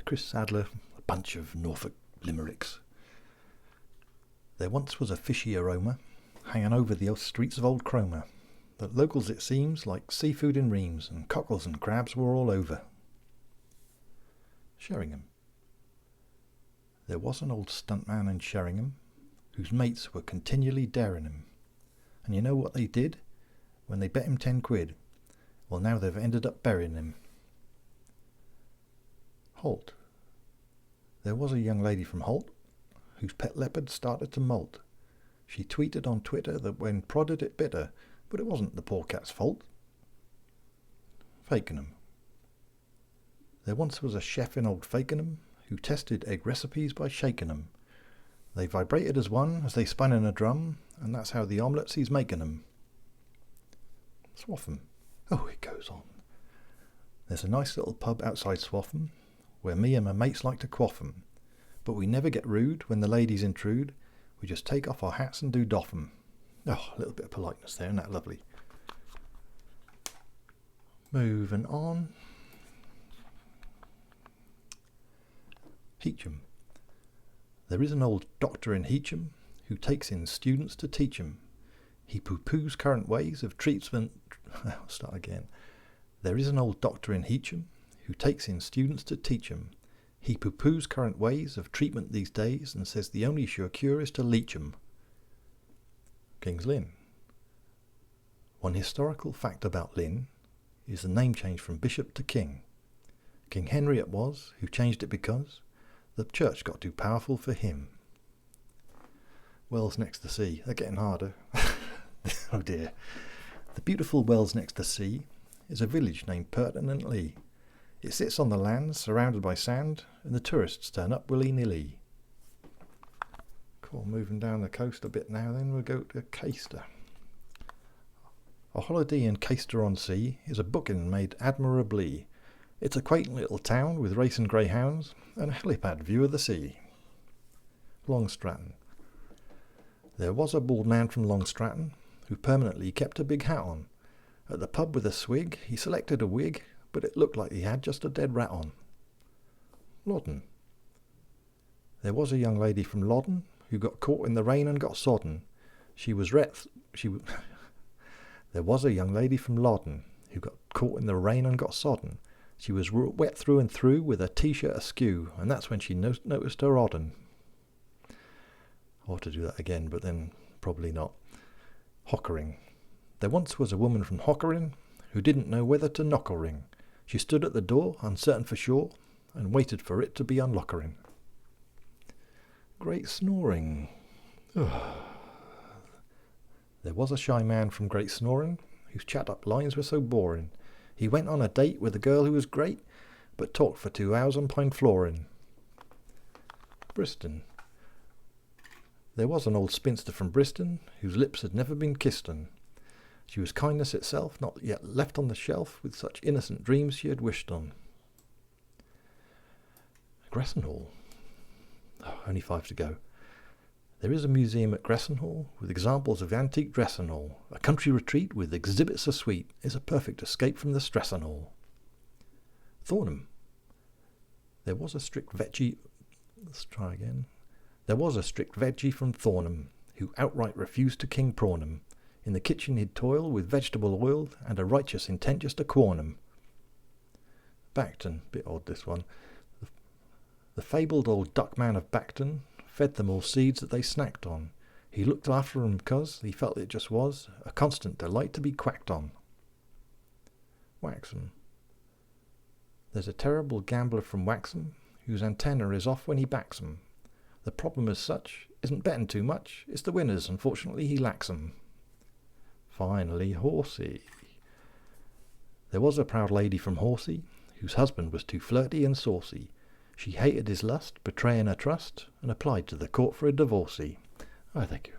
Chris Sadler, a bunch of Norfolk Limericks. There once was a fishy aroma hanging over the streets of Old Cromer, that locals, it seems, like seafood in reams, and cockles and crabs were all over. Sheringham. There was an old stuntman in Sheringham, whose mates were continually daring him. And you know what they did when they bet him 10 quid? Well, now they've ended up burying him. Holt. There was a young lady from Holt, whose pet leopard started to molt. She tweeted on Twitter that when prodded it bit her, but it wasn't the poor cat's fault. Fakenham. There once was a chef in old Fakenham who tested egg recipes by shaking them. They vibrated as one as they spun in a drum, and that's how the omelettes he's making them. Swaffham. Oh, it goes on. There's a nice little pub outside Swaffham, where me and my mates like to quaff 'em. But we never get rude when the ladies intrude. We just take off our hats and do doff 'em. Oh, a little bit of politeness there, isn't that lovely? Moving on. Heacham. There is an old doctor in Heacham who takes in students to teach 'em. He poo-poos current ways of treatment. I'll start again. There is an old doctor in Heacham who takes in students to teach 'em. He poo-poos current ways of treatment these days and says the only sure cure is to leech 'em. King's Lynn. One historical fact about Lynn is the name change from bishop to king. King Henry it was who changed it because the church got too powerful for him. Wells next to sea. They're getting harder. Oh dear. The beautiful Wells next to sea is a village named pertinently. It sits on the land, surrounded by sand, and the tourists turn up willy-nilly. Cool, moving down the coast a bit now then, we'll go to Caister. A Holiday in Caister-on-Sea is a booking made admirably. It's a quaint little town with racing greyhounds and a helipad view of the sea. Longstratton. There was a bald man from Longstratton who permanently kept a big hat on. At the pub with a swig, he selected a wig, but it looked like he had just a dead rat on. Loddon. There was a young lady from Loddon who got caught in the rain and got sodden. There was a young lady from Loddon who got caught in the rain and got sodden. She was wet through and through with her t-shirt askew, and that's when she noticed her oddin. I ought to do that again, but then probably not. Hockering. There once was a woman from Hockering who didn't know whether to knock or ring. She stood at the door, uncertain for sure, and waited for it to be unlockering. Great Snoring. There was a shy man from Great Snoring whose chat-up lines were so boring. He went on a date with a girl who was great, but talked for 2 hours on pine flooring. Briston. There was an old spinster from Briston whose lips had never been kissed on. She was kindness itself, not yet left on the shelf with such innocent dreams she had wished on. Gressenhall. Oh, only 5 to go. There is a museum at Gressenhall with examples of antique dress and all. A country retreat with exhibits so sweet is a perfect escape from the stress and all. Thornham. There was a strict veggie from Thornham who outright refused to king prawn 'em. In the kitchen he'd toil with vegetable oil and a righteous intent just to corn 'em. Bacton. Bit odd this one. The fabled old duckman of Bacton fed them all seeds that they snacked on. He looked after them because he felt it just was a constant delight to be quacked on. Waxham. There's a terrible gambler from Waxham whose antenna is off when he backs 'em. The problem as such isn't betting too much, it's the winners, unfortunately he lacks 'em. Finally, Horsey. There was a proud lady from Horsey whose husband was too flirty and saucy. She hated his lust, betraying her trust, and applied to the court for a divorcee. Oh, thank you.